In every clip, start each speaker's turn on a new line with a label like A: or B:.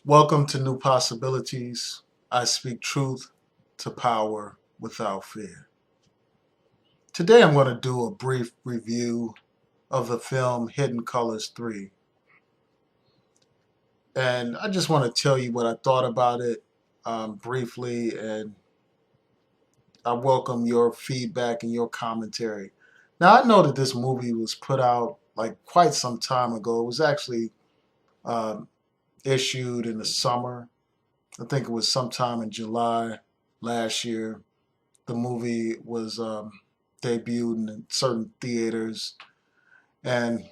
A: Welcome to New Possibilities. I speak truth to power without fear. Today I'm going to do a brief review of the film Hidden Colors 3. And I just want to tell you what I thought about it briefly, and I welcome your feedback and your commentary. Now, I know that this movie was put out like quite some time ago. It was actually um, issued in the summer. I think it was sometime in July last year. The movie was debuted in certain theaters, and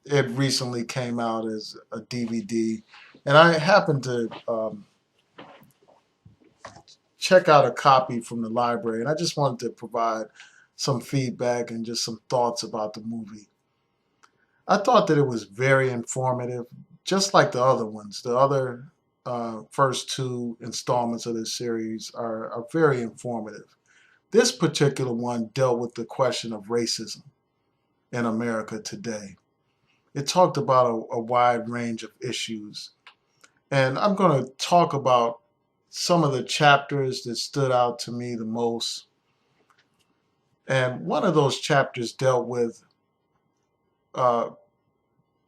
A: it recently came out as a DVD. And I happened to check out a copy from the library, and I just wanted to provide some feedback and just some thoughts about the movie. I thought that it was very informative, just like the other ones. The other first two installments of this series are very informative. This particular one dealt with the question of racism in America today. It talked about a wide range of issues. And I'm going to talk about some of the chapters that stood out to me the most. And one of those chapters dealt with uh,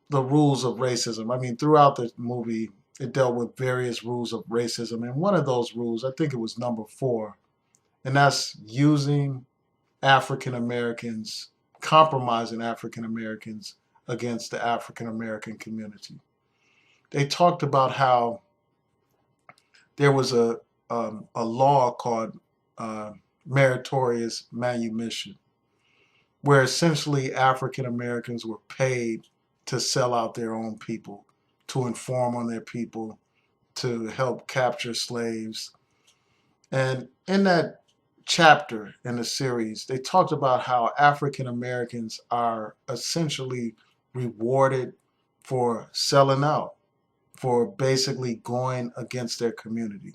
A: the rules of racism. I mean, throughout the movie, it dealt with various rules of racism. And one of those rules, I think it was number 4, and that's using African Americans, compromising African Americans against the African American community. They talked about how there was a law called uh, meritorious manumission, where essentially African Americans were paid to sell out their own people, to inform on their people, to help capture slaves. And in that chapter in the series, they talked about how African Americans are essentially rewarded for selling out, for basically going against their community.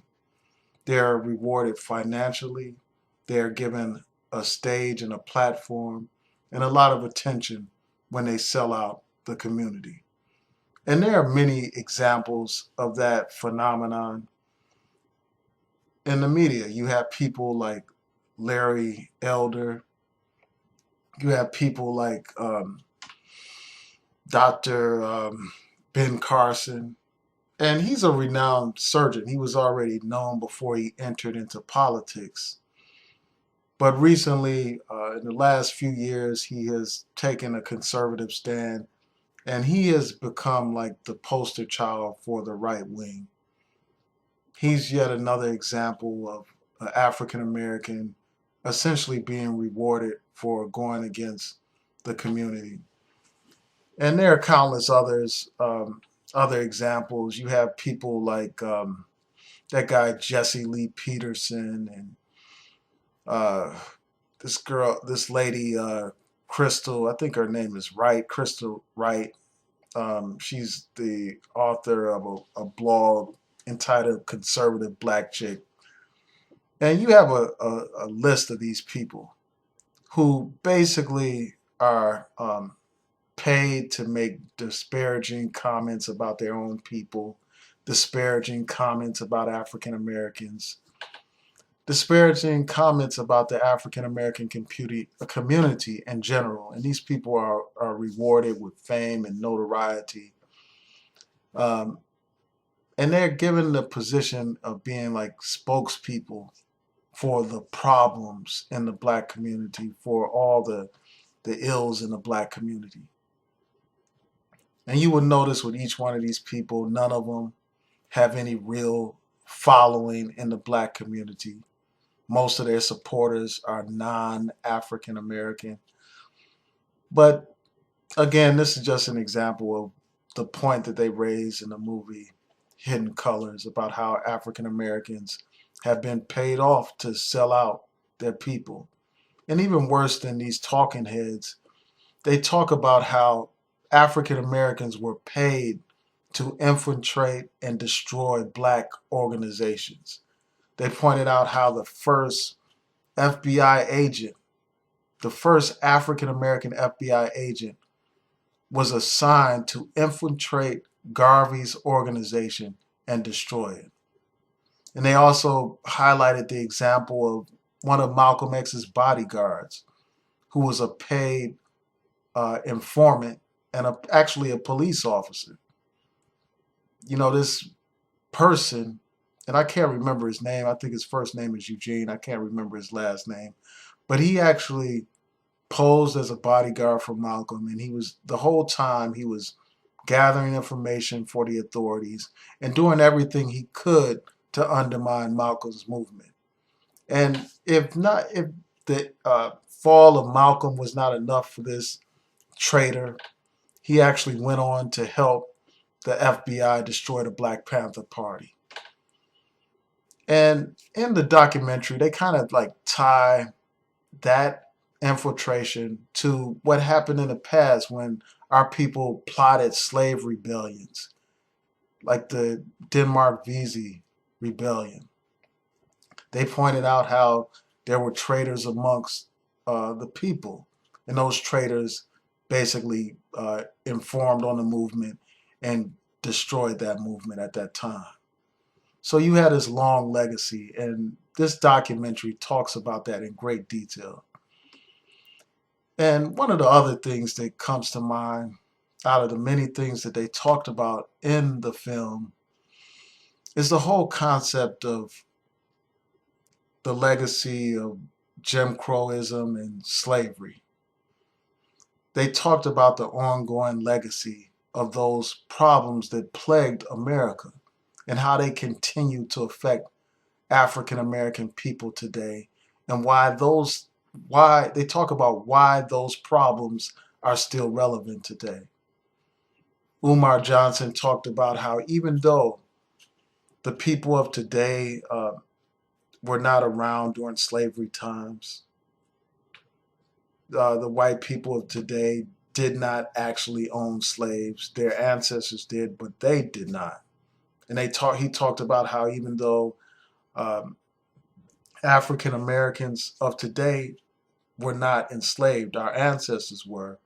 A: They're rewarded financially, they're given a stage and a platform and a lot of attention when they sell out the community. And there are many examples of that phenomenon in the media. You have people like Larry Elder. You have people like Dr. Ben Carson. And he's a renowned surgeon. He was already known before he entered into politics. But recently, in the last few years, he has taken a conservative stand, and he has become like the poster child for the right wing. He's yet another example of an African American essentially being rewarded for going against the community. And there are countless other examples. You have people like that guy Jesse Lee Peterson, and uh, this lady Crystal. I think her name is Wright, Crystal Wright. She's the author of a blog entitled "Conservative Black Chick," and you have a list of these people who basically are paid to make disparaging comments about their own people, disparaging comments about African Americans, disparaging comments about the African American community in general. And these people are rewarded with fame and notoriety. Um, and they're given the position of being like spokespeople for the problems in the black community, for all the ills in the black community. And you will notice with each one of these people, none of them have any real following in the black community. Most of their supporters are non-African American. But again, this is just an example of the point that they raise in the movie Hidden Colors about how African Americans have been paid off to sell out their people. And even worse than these talking heads, they talk about how African Americans were paid to infiltrate and destroy black organizations. They pointed out how the first FBI agent, the first African American FBI agent, was assigned to infiltrate Garvey's organization and destroy it. And they also highlighted the example of one of Malcolm X's bodyguards, who was a paid informant and actually a police officer. This person, and I can't remember his name. I think his first name is Eugene. I can't remember his last name. But he actually posed as a bodyguard for Malcolm, and the whole time he was gathering information for the authorities and doing everything he could to undermine Malcolm's movement. And if the fall of Malcolm was not enough for this traitor, he actually went on to help the FBI destroy the Black Panther Party. And in the documentary, they kind of like tie that infiltration to what happened in the past when our people plotted slave rebellions, like the Denmark Vesey Rebellion. They pointed out how there were traitors amongst the people, and those traitors basically informed on the movement and destroyed that movement at that time. So you had this long legacy, and this documentary talks about that in great detail. And one of the other things that comes to mind out of the many things that they talked about in the film is the whole concept of the legacy of Jim Crowism and slavery. They talked about the ongoing legacy of those problems that plagued America and how they continue to affect African American people today, and why they talk about why those problems are still relevant today. Umar Johnson talked about how even though the people of today were not around during slavery times, the white people of today did not actually own slaves. Their ancestors did, but they did not. And he talked about how even though African Americans of today were not enslaved, our ancestors were.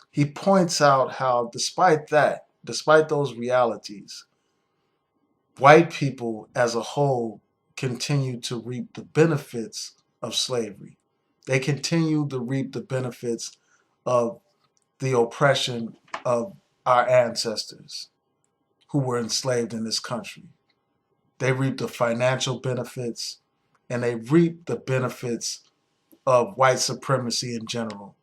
A: He points out how despite those realities, white people as a whole continue to reap the benefits of slavery. They continue to reap the benefits of the oppression of our ancestors who were enslaved in this country. They reap the financial benefits, and they reap the benefits of white supremacy in general.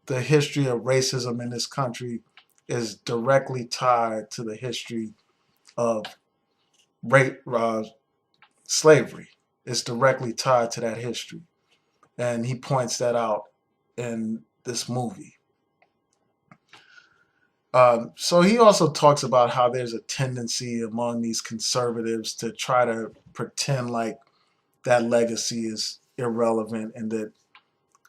A: The history of racism in this country is directly tied to the history of slavery. It's directly tied to that history. And he points that out in this movie. So he also talks about how there's a tendency among these conservatives to try to pretend like that legacy is irrelevant and that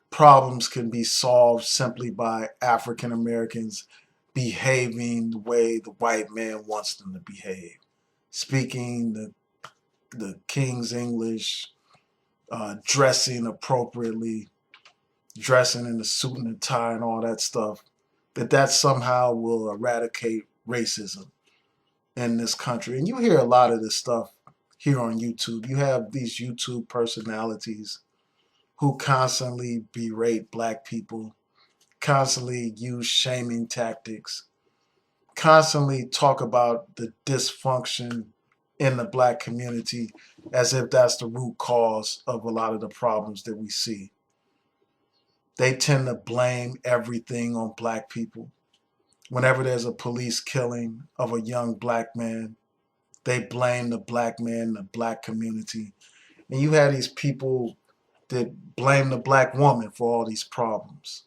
A: problems can be solved simply by African Americans behaving the way the white man wants them to behave, speaking the King's English, dressing appropriately, dressing in a suit and a tie and all that stuff, that somehow will eradicate racism in this country. And you hear a lot of this stuff here on YouTube. You have these YouTube personalities who constantly berate black people, constantly use shaming tactics, constantly talk about the dysfunction in the black community as if that's the root cause of a lot of the problems that we see. They tend to blame everything on black people. Whenever there's a police killing of a young black man, they blame the black man, the black community. And you have these people that blame the black woman for all these problems.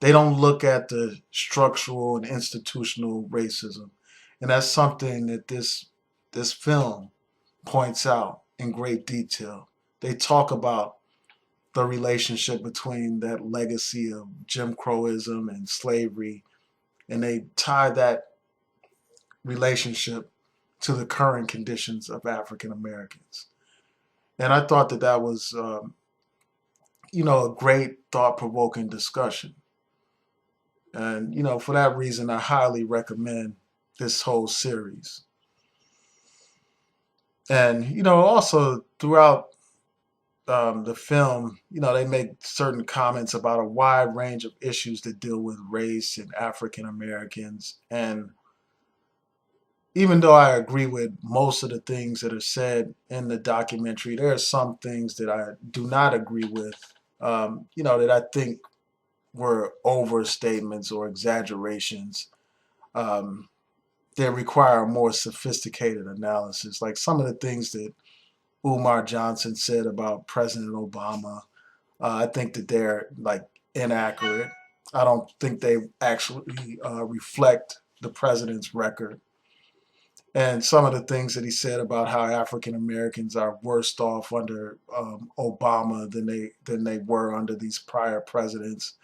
A: They don't look at the structural and institutional racism. And that's something that this film points out in great detail. They talk about the relationship between that legacy of Jim Crowism and slavery, and they tie that relationship to the current conditions of African Americans. And I thought that was, a great thought-provoking discussion. And, for that reason, I highly recommend this whole series. And, also throughout the film, they make certain comments about a wide range of issues that deal with race and African Americans. And even though I agree with most of the things that are said in the documentary, there are some things that I do not agree with, that I think were overstatements or exaggerations um, that require a more sophisticated analysis. Like some of the things that Umar Johnson said about President Obama, I think that they're like inaccurate. I don't think they actually reflect the president's record. And some of the things that he said about how African Americans are worse off under Obama than they were under these prior presidents,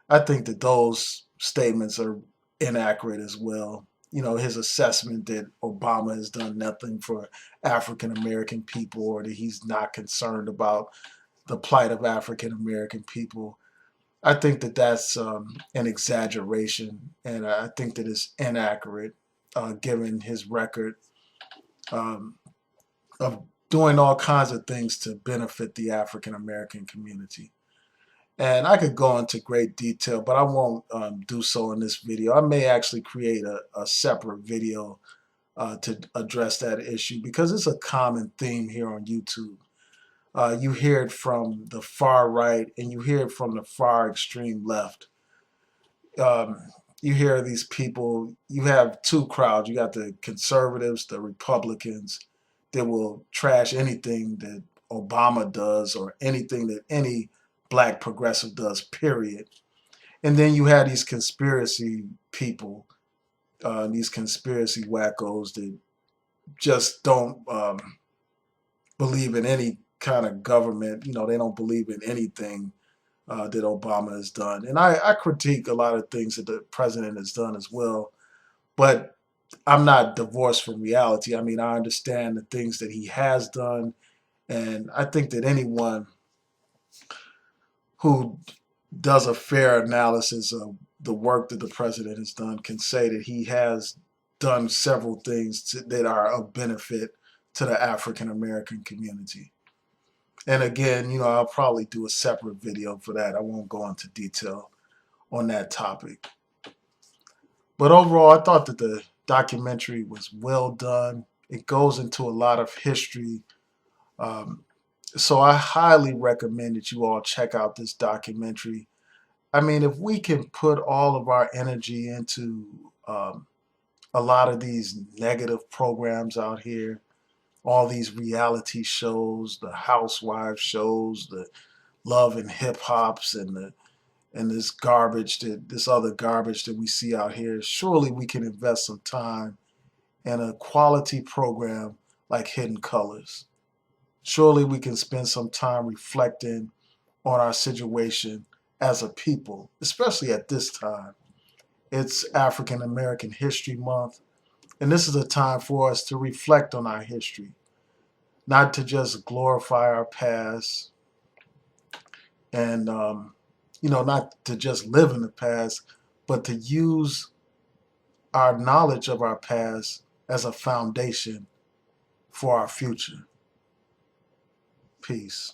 A: I think that those statements are inaccurate as well. His assessment that Obama has done nothing for African American people or that he's not concerned about the plight of African American people. I think that that's an exaggeration, and I think that it's inaccurate given his record um, of doing all kinds of things to benefit the African American community. And I could go into great detail, but I won't do so in this video. I may actually create a separate video to address that issue because it's a common theme here on YouTube. You hear it from the far right and you hear it from the far extreme left. Um, you hear these people, you have two crowds. You got the conservatives, the Republicans that will trash anything that Obama does or anything that any black progressive does, period. And then you have these conspiracy people, these conspiracy wackos that just don't believe in any kind of government. They don't believe in anything that Obama has done. And I critique a lot of things that the president has done as well. But I'm not divorced from reality. I mean, I understand the things that he has done. And I think that anyone who does a fair analysis of the work that the president has done can say that he has done several things that are of benefit to the African American community. And again, I'll probably do a separate video for that. I won't go into detail on that topic. But overall, I thought that the documentary was well done. It goes into a lot of history. So I highly recommend that you all check out this documentary. I mean, if we can put all of our energy into a lot of these negative programs out here, all these reality shows, the housewife shows, the love and hip hops, and this other garbage that we see out here, surely we can invest some time in a quality program like Hidden Colors. Surely we can spend some time reflecting on our situation as a people, especially at this time. It's African American History Month, and this is a time for us to reflect on our history, not to just glorify our past and, not to just live in the past, but to use our knowledge of our past as a foundation for our future. Peace.